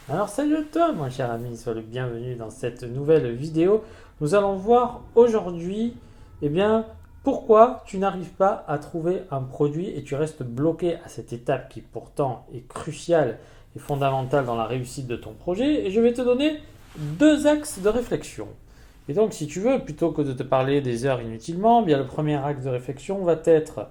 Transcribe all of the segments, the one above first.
Alors salut à toi mon cher ami, sois le bienvenu dans cette nouvelle vidéo. Nous allons voir aujourd'hui pourquoi tu n'arrives pas à trouver un produit et tu restes bloqué à cette étape qui pourtant est cruciale et fondamentale dans la réussite de ton projet. Et je vais te donner deux axes de réflexion. Et donc si tu veux, plutôt que de te parler des heures inutilement, le premier axe de réflexion va être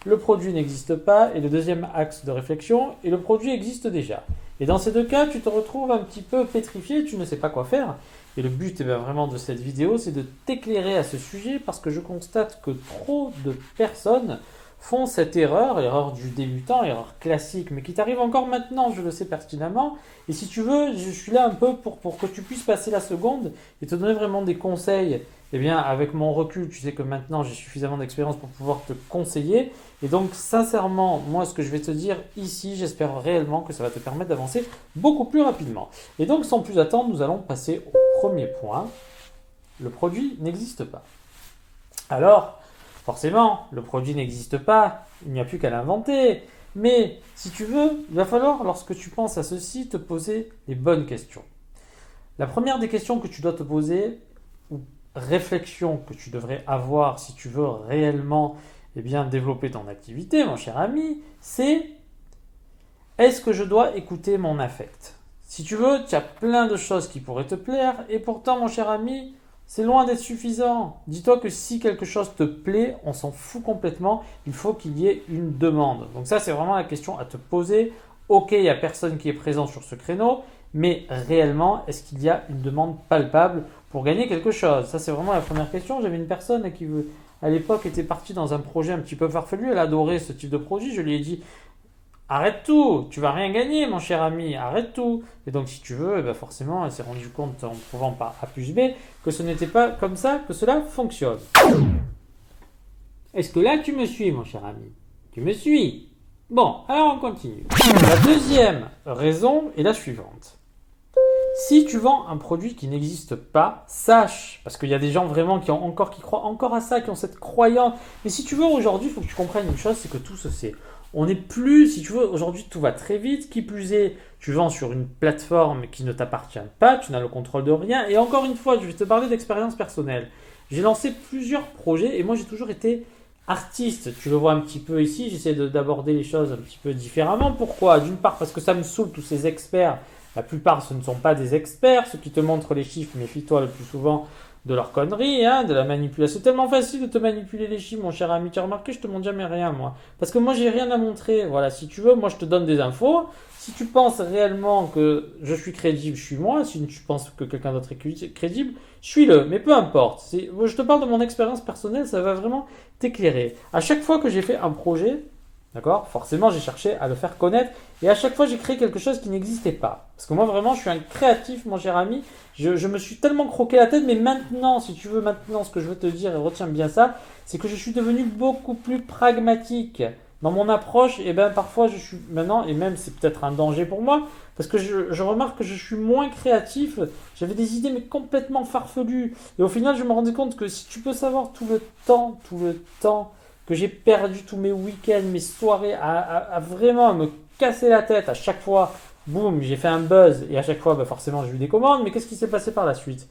le produit n'existe pas et le deuxième axe de réflexion et le produit existe déjà. Et dans ces deux cas, tu te retrouves un petit peu pétrifié, tu ne sais pas quoi faire. Et le but vraiment de cette vidéo, c'est de t'éclairer à ce sujet parce que je constate que trop de personnes font cette erreur du débutant, erreur classique, mais qui t'arrive encore maintenant, je le sais pertinemment. Et si tu veux, je suis là un peu pour que tu puisses passer la seconde et te donner vraiment des conseils. Avec mon recul, tu sais que maintenant j'ai suffisamment d'expérience pour pouvoir te conseiller. Et donc, sincèrement, moi, ce que je vais te dire ici, j'espère réellement que ça va te permettre d'avancer beaucoup plus rapidement. Et donc, sans plus attendre, nous allons passer au premier point. Le produit n'existe pas. Alors, forcément, le produit n'existe pas, il n'y a plus qu'à l'inventer. Mais si tu veux, il va falloir, lorsque tu penses à ceci, te poser les bonnes questions. La première des questions que tu dois te poser, ou réflexion que tu devrais avoir si tu veux réellement développer ton activité, mon cher ami, c'est est-ce que je dois écouter mon affect? Si tu veux, tu as plein de choses qui pourraient te plaire et pourtant, mon cher ami, c'est loin d'être suffisant. Dis-toi que si quelque chose te plaît, on s'en fout complètement. Il faut qu'il y ait une demande. Donc ça, c'est vraiment la question à te poser. Ok, il n'y a personne qui est présent sur ce créneau, mais réellement, est-ce qu'il y a une demande palpable pour gagner quelque chose? Ça, c'est vraiment la première question. J'avais une personne qui, à l'époque, était partie dans un projet un petit peu farfelu. Elle adorait ce type de produit. Je lui ai dit, arrête tout, tu vas rien gagner, mon cher ami, arrête tout. Et donc, si tu veux, forcément, elle s'est rendue compte en prouvant par A plus B que ce n'était pas comme ça que cela fonctionne. Est-ce que là, tu me suis, mon cher ami? Tu me suis? Bon, alors on continue. La deuxième raison est la suivante. Si tu vends un produit qui n'existe pas, sache, parce qu'il y a des gens vraiment qui croient encore à ça, qui ont cette croyance. Mais si tu veux, aujourd'hui, il faut que tu comprennes une chose, c'est que tout se sait. On n'est plus, si tu veux, aujourd'hui tout va très vite. Qui plus est, tu vends sur une plateforme qui ne t'appartient pas, tu n'as le contrôle de rien. Et encore une fois, je vais te parler d'expérience personnelle. J'ai lancé plusieurs projets et moi j'ai toujours été artiste. Tu le vois un petit peu ici, j'essaie d'aborder les choses un petit peu différemment. Pourquoi? D'une part parce que ça me saoule tous ces experts. La plupart ce ne sont pas des experts, ceux qui te montrent les chiffres, méfie-toi le plus souvent de leur connerie, de la manipulation. C'est tellement facile de te manipuler les chiffres, mon cher ami. Tu as remarqué, je te montre jamais rien, moi. Parce que moi, j'ai rien à montrer. Voilà, si tu veux, moi, je te donne des infos. Si tu penses réellement que je suis crédible, je suis moi. Si tu penses que quelqu'un d'autre est crédible, suis-le. Mais peu importe. Je te parle de mon expérience personnelle, ça va vraiment t'éclairer. À chaque fois que j'ai fait un projet, d'accord, forcément, j'ai cherché à le faire connaître. Et à chaque fois, j'ai créé quelque chose qui n'existait pas. Parce que moi, vraiment, je suis un créatif, mon cher ami. Je me suis tellement croqué la tête, mais maintenant, si tu veux, maintenant, ce que je veux te dire, et retiens bien ça, c'est que je suis devenu beaucoup plus pragmatique dans mon approche. Et parfois, je suis maintenant, et même c'est peut-être un danger pour moi, parce que je remarque que je suis moins créatif. J'avais des idées, mais complètement farfelues. Et au final, je me rendais compte que si tu peux savoir tout le temps que j'ai perdu tous mes week-ends, mes soirées, à vraiment me casser la tête à chaque fois. Boum, j'ai fait un buzz et à chaque fois, forcément, j'ai eu des commandes. Mais qu'est-ce qui s'est passé par la suite?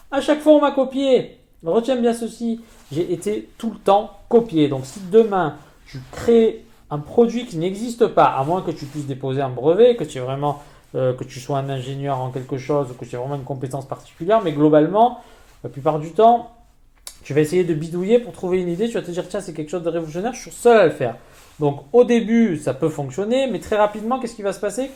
À chaque fois, on m'a copié. Retiens bien ceci, j'ai été tout le temps copié. Donc, si demain, tu crées un produit qui n'existe pas, à moins que tu puisses déposer un brevet, que tu es vraiment, que tu sois un ingénieur en quelque chose, ou que tu aies vraiment une compétence particulière, mais globalement, la plupart du temps, tu vas essayer de bidouiller pour trouver une idée, tu vas te dire tiens c'est quelque chose de révolutionnaire, je suis seul à le faire. Donc au début ça peut fonctionner, mais très rapidement qu'est-ce qui va se passer?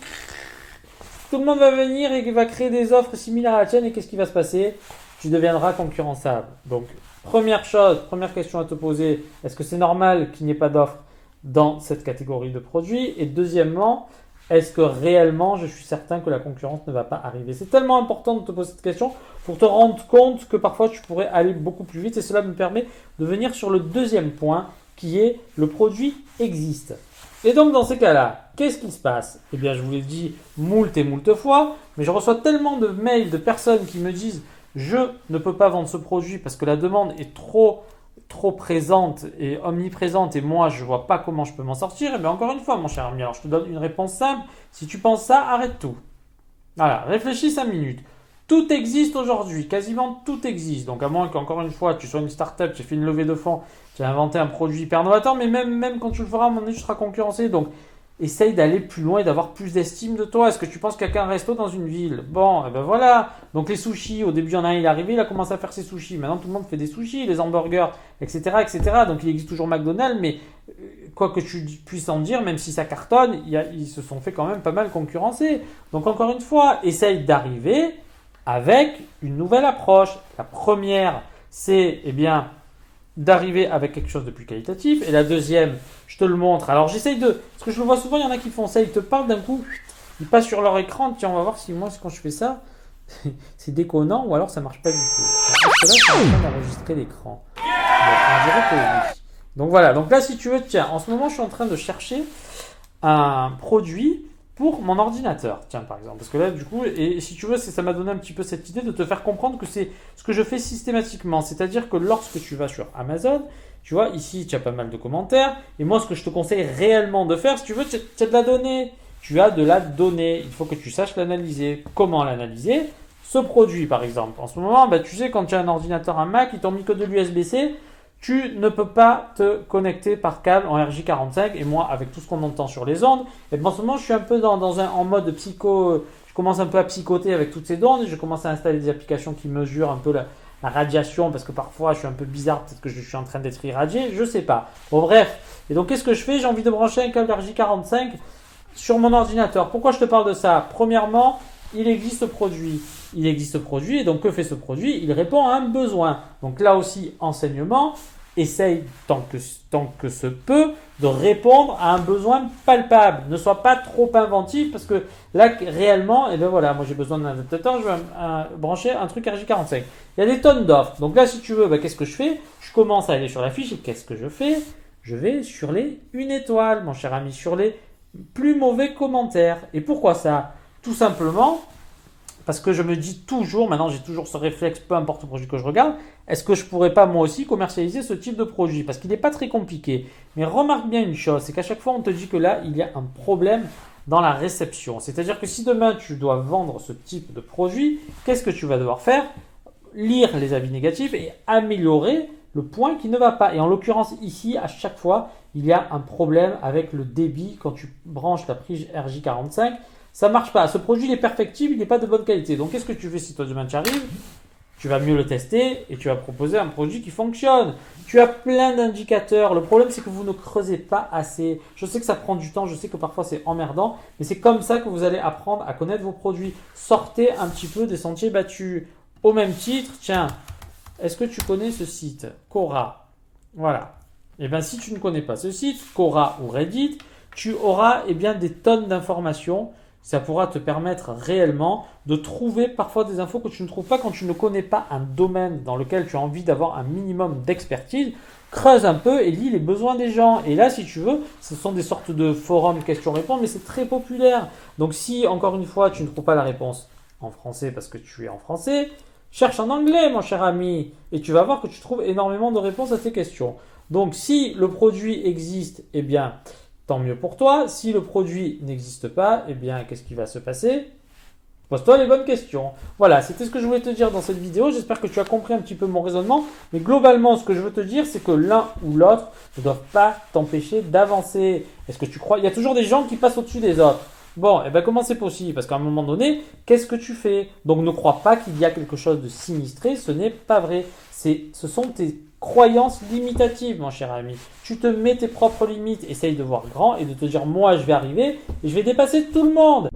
Tout le monde va venir et va créer des offres similaires à la tienne et qu'est-ce qui va se passer? Tu deviendras concurrençable. Donc première chose, première question à te poser, est-ce que c'est normal qu'il n'y ait pas d'offres dans cette catégorie de produits? Et deuxièmement, est-ce que réellement je suis certain que la concurrence ne va pas arriver? C'est tellement important de te poser cette question pour te rendre compte que parfois tu pourrais aller beaucoup plus vite et cela me permet de venir sur le deuxième point qui est le produit existe. Et donc dans ces cas-là, qu'est-ce qui se passe? Eh bien je vous l'ai dit moult et moult fois, mais je reçois tellement de mails de personnes qui me disent je ne peux pas vendre ce produit parce que la demande est trop présente et omniprésente et moi je vois pas comment je peux m'en sortir. Et bien encore une fois mon cher ami, alors je te donne une réponse simple, si tu penses ça, arrête tout. Voilà, réfléchis 5 minutes. Tout existe aujourd'hui, quasiment tout existe. Donc à moins qu'encore une fois, tu sois une start-up, tu as fait une levée de fonds, tu as inventé un produit hyper novateur, mais même quand tu le feras, à un moment donné, tu seras concurrencé. Donc essaye d'aller plus loin et d'avoir plus d'estime de toi. Est-ce que tu penses qu'il y a qu'un resto dans une ville? Bon, et ben voilà. Donc les sushis, au début, il y en a un, il est arrivé, il a commencé à faire ses sushis. Maintenant, tout le monde fait des sushis, les hamburgers, etc., etc. Donc il existe toujours McDonald's, mais quoi que tu puisses en dire, même si ça cartonne, ils se sont fait quand même pas mal concurrencer. Donc encore une fois, essaye d'arriver avec une nouvelle approche. La première, c'est d'arriver avec quelque chose de plus qualitatif. Et la deuxième, je te le montre. Alors j'essaye de... Parce que je le vois souvent, il y en a qui font ça, ils te parlent d'un coup, ils passent sur leur écran. Tiens, on va voir si moi, quand je fais ça, c'est déconnant ou alors ça marche pas du tout. Parce que là, je suis en train d'enregistrer l'écran. Donc, on dirait que oui. Donc voilà, donc là si tu veux, tiens, en ce moment je suis en train de chercher un produit pour mon ordinateur, tiens par exemple, parce que là du coup, et si tu veux, ça m'a donné un petit peu cette idée de te faire comprendre que c'est ce que je fais systématiquement, c'est-à-dire que lorsque tu vas sur Amazon, tu vois, ici tu as pas mal de commentaires, et moi ce que je te conseille réellement de faire, si tu veux, tu as de la donnée, tu as de la donnée, il faut que tu saches l'analyser. Comment l'analyser? Ce produit par exemple, en ce moment, tu sais, quand tu as un ordinateur, un Mac, ils t'ont mis que de l'USB-C, tu ne peux pas te connecter par câble en RJ45. Et moi, avec tout ce qu'on entend sur les ondes, et en ce moment, je suis un peu en mode psycho. Je commence un peu à psychoter avec toutes ces ondes. Je commence à installer des applications qui mesurent un peu la radiation parce que parfois, je suis un peu bizarre. Peut-être que je suis en train d'être irradié. Je ne sais pas. Bon, bref. Et donc, qu'est-ce que je fais? J'ai envie de brancher un câble RJ45 sur mon ordinateur. Pourquoi je te parle de ça? Premièrement, il existe ce produit. Il existe ce produit. Et donc, que fait ce produit? Il répond à un besoin. Donc, là aussi, enseignement. Essaye, tant que se peut, de répondre à un besoin palpable. Ne sois pas trop inventif parce que là, réellement, voilà, moi j'ai besoin d'un adaptateur, je vais brancher un truc RJ45. Il y a des tonnes d'offres. Donc là, si tu veux, qu'est-ce que je fais? Je commence à aller sur la fiche et qu'est-ce que je fais? Je vais sur les 1 étoile, mon cher ami, sur les plus mauvais commentaires. Et pourquoi ça? Tout simplement parce que je me dis toujours, maintenant j'ai toujours ce réflexe, peu importe le produit que je regarde, est-ce que je pourrais pas moi aussi commercialiser ce type de produit? Parce qu'il n'est pas très compliqué. Mais remarque bien une chose, c'est qu'à chaque fois on te dit que là, il y a un problème dans la réception. C'est-à-dire que si demain tu dois vendre ce type de produit, qu'est-ce que tu vas devoir faire? Lire les avis négatifs et améliorer le point qui ne va pas. Et en l'occurrence ici, à chaque fois, il y a un problème avec le débit quand tu branches la prise RJ45. Ça marche pas. Ce produit il est perfectible, il n'est pas de bonne qualité. Donc qu'est-ce que tu fais si toi demain tu arrives? Tu vas mieux le tester et tu vas proposer un produit qui fonctionne. Tu as plein d'indicateurs. Le problème c'est que vous ne creusez pas assez. Je sais que ça prend du temps, je sais que parfois c'est emmerdant, mais c'est comme ça que vous allez apprendre à connaître vos produits. Sortez un petit peu des sentiers battus. Au même titre, tiens, est-ce que tu connais ce site? Quora. Voilà. Et bien si tu ne connais pas ce site, Quora ou Reddit, tu auras des tonnes d'informations. Ça pourra te permettre réellement de trouver parfois des infos que tu ne trouves pas quand tu ne connais pas un domaine dans lequel tu as envie d'avoir un minimum d'expertise. Creuse un peu et lis les besoins des gens. Et là, si tu veux, ce sont des sortes de forums questions-réponses, mais c'est très populaire. Donc si, encore une fois, tu ne trouves pas la réponse en français parce que tu es en français, cherche en anglais, mon cher ami. Et tu vas voir que tu trouves énormément de réponses à tes questions. Donc si le produit existe, tant mieux pour toi. Si le produit n'existe pas, qu'est-ce qui va se passer? Pose-toi les bonnes questions. Voilà, c'était ce que je voulais te dire dans cette vidéo. J'espère que tu as compris un petit peu mon raisonnement. Mais globalement, ce que je veux te dire, c'est que l'un ou l'autre ne doivent pas t'empêcher d'avancer. Est-ce que tu crois? Il y a toujours des gens qui passent au-dessus des autres. Bon, comment c'est possible? Parce qu'à un moment donné, qu'est-ce que tu fais? Donc ne crois pas qu'il y a quelque chose de sinistré. Ce n'est pas vrai. Ce sont tes croyances limitatives, mon cher ami. Tu te mets tes propres limites, essaye de voir grand et de te dire moi je vais arriver et je vais dépasser tout le monde.